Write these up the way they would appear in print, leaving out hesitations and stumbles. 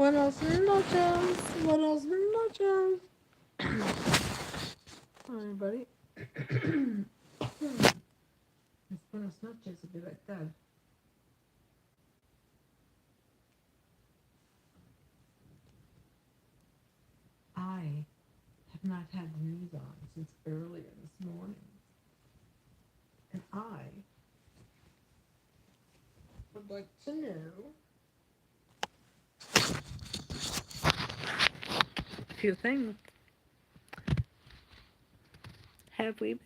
Buenas noches. Buenas noches. Hi, everybody. It's buenas noches. It'd be like that. I have not had the news on since earlier this morning. And I would like to know a few things. Have we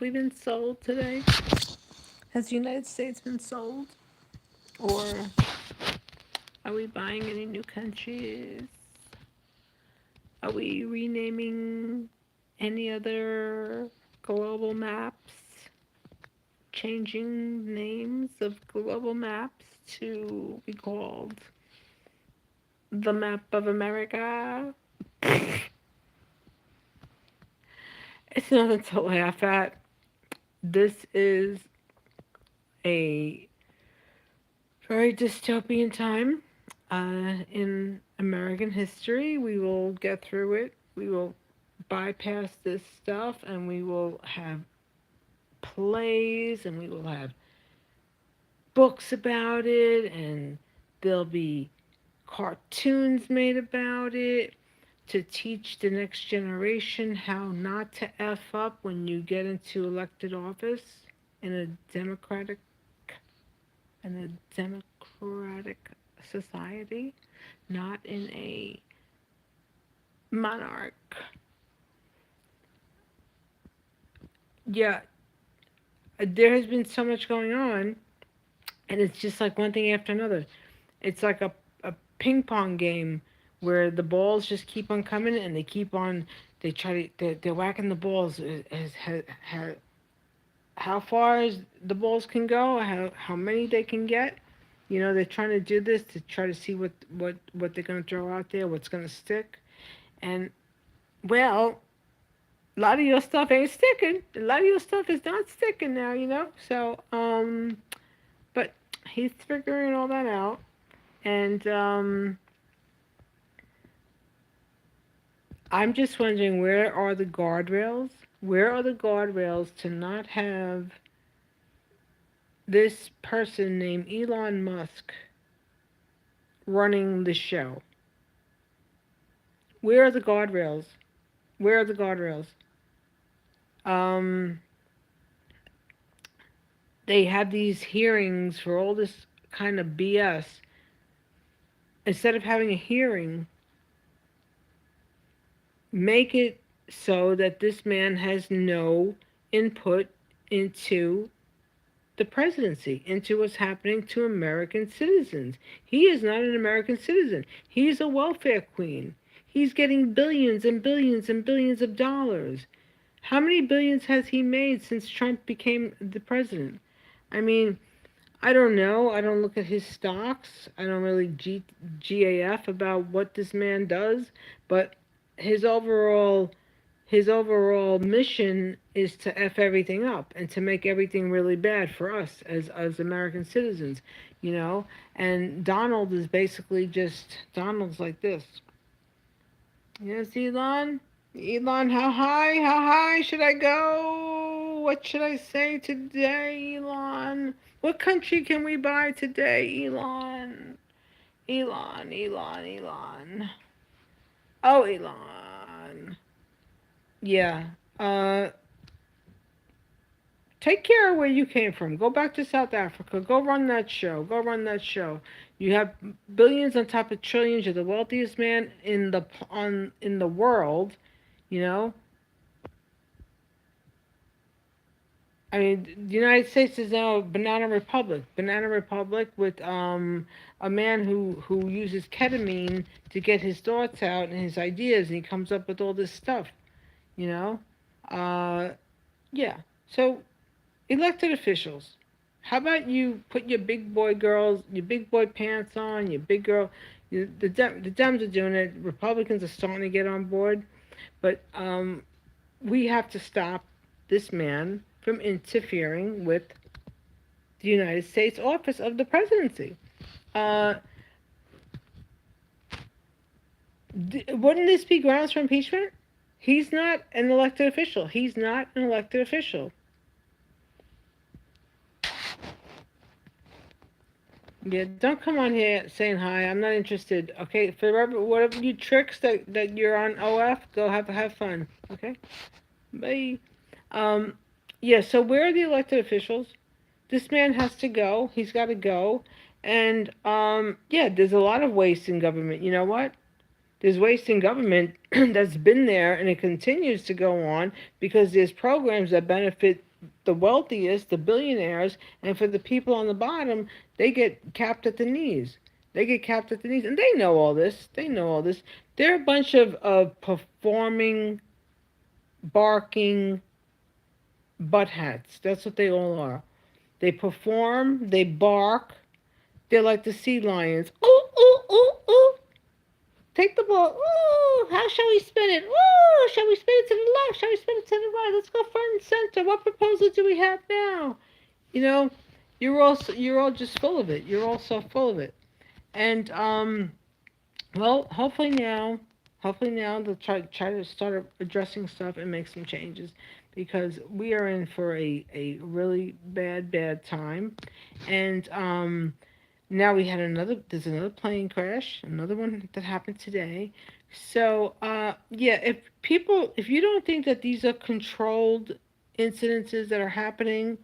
been sold today? Has the United States been sold? Or are we buying any new countries? Are we renaming any other global maps? Changing names of global maps to be called the Map of America? It's nothing to laugh at. This is a very dystopian time in American history. We will get through it. We will bypass this stuff and we will have plays and we will have books about it and there'll be cartoons made about it to teach the next generation how not to F up when you get into elected office in a democratic society, not in a monarch. Yeah, there has been so much going on, and it's just like one thing after another. It's like a ping pong game where the balls just keep on coming and they keep on. They're whacking the balls how far as the balls can go, how many they can get. You know, they're trying to do this to try to see what they're going to throw out there, what's going to stick. And, well, a lot of your stuff ain't sticking. A lot of your stuff is not sticking now, you know? So, but he's figuring all that out. And, I'm just wondering, where are the guardrails? Where are the guardrails to not have this person named Elon Musk running the show? Where are the guardrails? Where are the guardrails? Um, they have these hearings for all this kind of BS. Instead of having a hearing, make it so that this man has no input into the presidency, into what's happening to American citizens. He is not an American citizen. He's a welfare queen. He's getting billions and billions and billions of dollars. How many billions has he made since Trump became the president? I mean, I don't know. I don't look at his stocks. I don't really GAF about what this man does, but his overall his overall mission is to F everything up and to make everything really bad for us as American citizens, you know? And Donald is basically just, Donald's like this. Yes, Elon? Elon, how high should I go? What should I say today, Elon? What country can we buy today, Elon? Elon. Oh, Elon. Yeah. Uh, Take care of where you came from. Go back to South Africa. Go run that show. Go run that show. You have billions on top of trillions. You're the wealthiest man in the world. You know. I mean, the United States is now a banana republic. Banana republic with a man who uses ketamine to get his thoughts out and his ideas, and he comes up with all this stuff. You know. Yeah. So elected officials, how about you put your your big boy pants on, your big girl. The Dems are doing it. Republicans are starting to get on board, but we have to stop this man from interfering with the United States office of the presidency. Uh, Wouldn't this be grounds for impeachment? He's not an elected official. He's not an elected official. Yeah, don't come on here saying hi. I'm not interested. Okay, for whatever you tricks that you're on OF, go have fun. Okay, bye. Um, yeah. So where are the elected officials? This man has to go. He's got to go. And yeah, there's a lot of waste in government. You know what? There's waste in government that's been there and it continues to go on because there's programs that benefit the wealthiest, the billionaires, and for the people on the bottom, they get capped at the knees. They get capped at the knees. And they know all this. They know all this. They're a bunch of performing, barking buttheads. That's what they all are. They perform, they bark, they're like the sea lions. Ooh, ooh, ooh, ooh. Take the ball. Ooh, how shall we spin it? Ooh, shall we spin it to the left? Shall we spin it to the right? Let's go front and center. What proposal do we have now? You know, you're all just full of it. You're all so full of it. And well, hopefully now they'll try to start addressing stuff and make some changes because we are in for a really bad time. And now we had there's another plane crash, another one that happened today. So, yeah, if you don't think that these are controlled incidences that are happening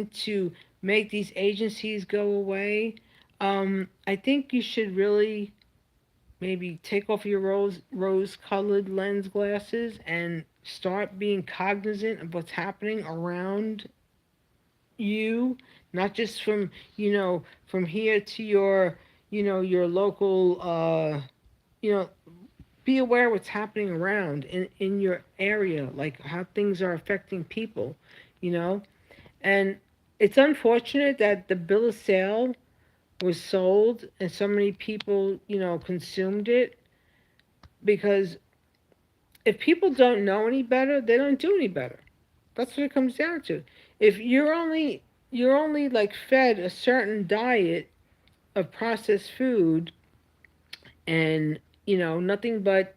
to make these agencies go away, I think you should really maybe take off your rose-colored lens glasses and start being cognizant of what's happening around you, not just from from here to your local you know be aware of what's happening around in your area, like how things are affecting people, you know. And it's unfortunate that the bill of sale was sold and so many people consumed it because if people don't know any better, they don't do any better. That's what it comes down to. If you're only like fed a certain diet of processed food and nothing but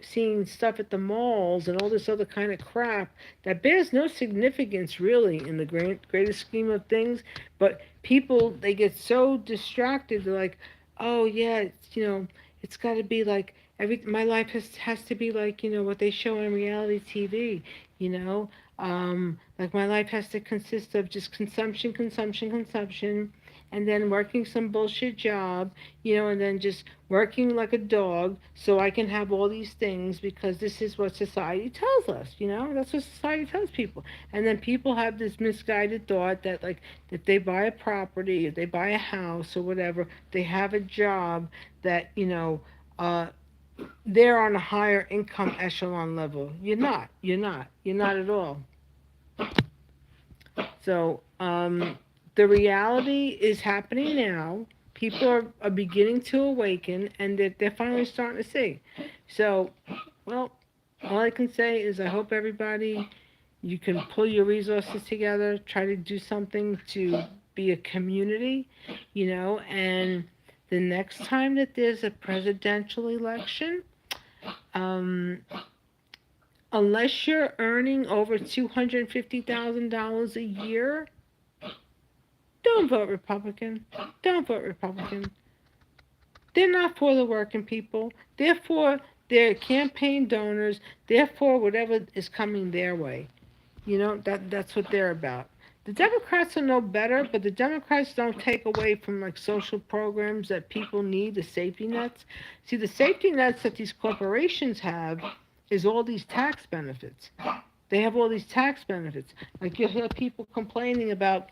seeing stuff at the malls and all this other kind of crap that bears no significance really in the greatest scheme of things, but people, they get so distracted. They're like, oh yeah, it's got to be like every my life has to be like what they show on reality TV. you know like my life has to consist of just consumption, consumption, consumption, and then working some bullshit job, and then just working like a dog so I can have all these things because this is what society tells us. That's what society tells people. And then people have this misguided thought that, like, if they buy a property, if they buy a house or whatever, they have a job that, uh, they're on a higher income echelon level. You're not. You're not. You're not at all. So, the reality is happening now. People are beginning to awaken, and they're finally starting to see. So, well, all I can say is I hope everybody, you can pull your resources together, try to do something to be a community, and the next time that there's a presidential election, um, unless you're earning over $250,000 a year, don't vote Republican. Don't vote Republican. They're not for the working people. They're for their campaign donors. They're for whatever is coming their way. That's what they're about. The Democrats are no better, but the Democrats don't take away from like social programs that people need, the safety nets. See, the safety nets that these corporations have is all these tax benefits. They have all these tax benefits. Like you'll hear people complaining about,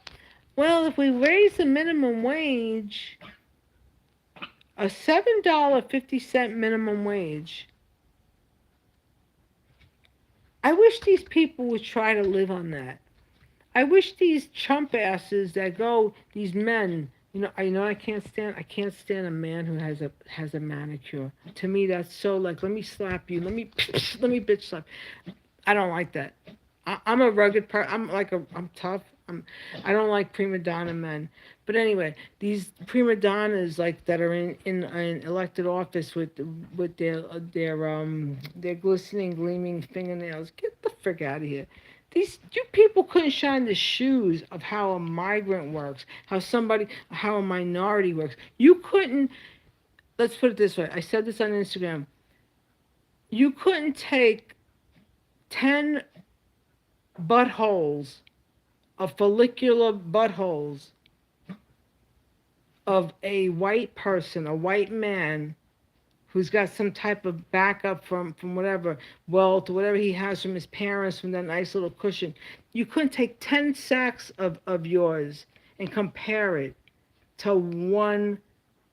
well, if we raise the minimum wage, a $7.50 minimum wage, I wish these people would try to live on that. I wish these chump asses that go, these men, I can't stand a man who has a manicure. To me, that's so like, let me slap you, let me bitch slap. I don't like that. I'm a rugged person. I'm tough. I don't like prima donna men. But anyway, these prima donnas like that are in elected office with their glistening, gleaming fingernails. Get the frick out of here. These you people couldn't shine the shoes of how a migrant works, how a minority works. You couldn't. Let's put it this way. I said this on Instagram. You couldn't take 10 buttholes of follicular buttholes of a white person, a white man who's got some type of backup from whatever wealth or whatever he has from his parents from that nice little cushion. You couldn't take 10 sacks of yours and compare it to one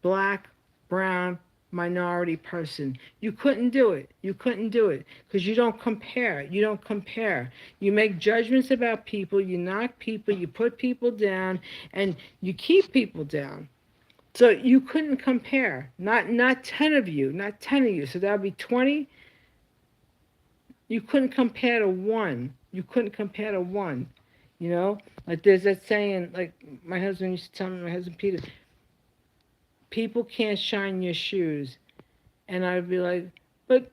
black, brown, minority person. You couldn't do it. You couldn't do it because you don't compare. You don't compare. You make judgments about people, you knock people, you put people down, and you keep people down. So you couldn't compare. Not 10 of you, not 10 of you. So that would be 20. You couldn't compare to one. You couldn't compare to one. You know? Like there's that saying, like my husband used to tell me, my husband Peter, people can't shine your shoes. And I'd be like, but,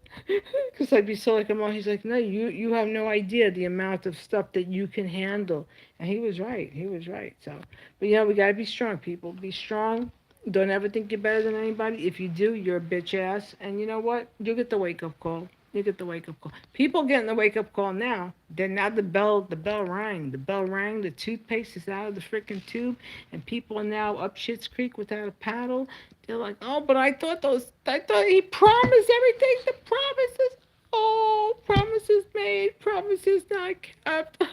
because I'd be so like, he's like, no, you have no idea the amount of stuff that you can handle. And he was right. He was right. So, but we got to be strong, people. Be strong. Don't ever think you're better than anybody. If you do, you're a bitch ass. And you know what? You'll get the wake up call. You get the wake up call. People getting the wake up call now. Then now the bell rang. The bell rang. The toothpaste is out of the freaking tube, and people are now up Shit's Creek without a paddle. They're like, oh, but I thought he promised everything. The promises, oh, promises made, promises not kept.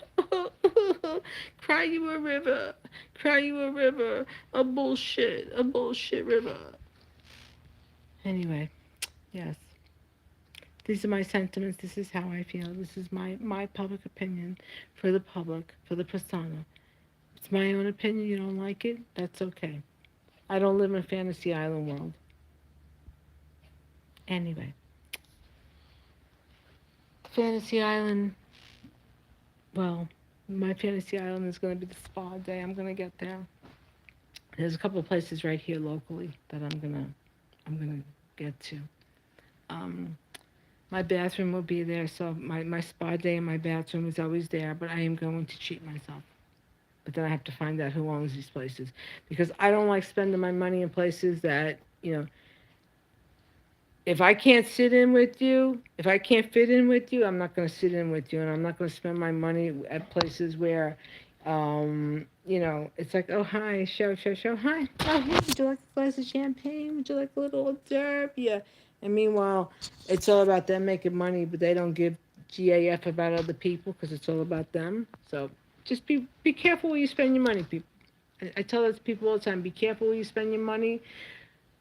Cry you a river, cry you a river, a bullshit river. Anyway, yes. These are my sentiments. This is how I feel. This is my public opinion for the public, for the persona. It's my own opinion. You don't like it? That's okay. I don't live in a fantasy island world. Anyway, fantasy island. Well, my fantasy island is going to be the spa day. I'm going to get there. There's a couple of places right here locally that I'm gonna get to. Um, my bathroom will be there, so my spa day in my bathroom is always there. But I am going to treat myself. But then I have to find out who owns these places because I don't like spending my money in places that if I can't sit in with you, if I can't fit in with you, I'm not going to sit in with you, and I'm not going to spend my money at places where, it's like, oh hi, show, hi, oh hey, would you like a glass of champagne? Would you like a little hors d'oeuvre? Yeah, and meanwhile, it's all about them making money, but they don't give GAF about other people because it's all about them. So just be careful where you spend your money, people. I tell that to people all the time. Be careful where you spend your money.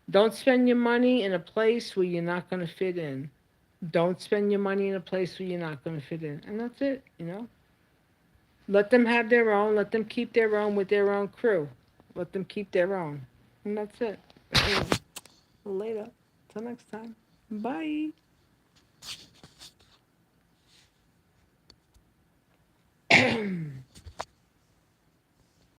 Don't spend your money in a place where you're not going to fit in. Don't spend your money in a place where you're not going to fit in. And that's it. Let them have their own. Let them keep their own with their own crew. Let them keep their own. And that's it. Anyway, later. Till next time. Bye.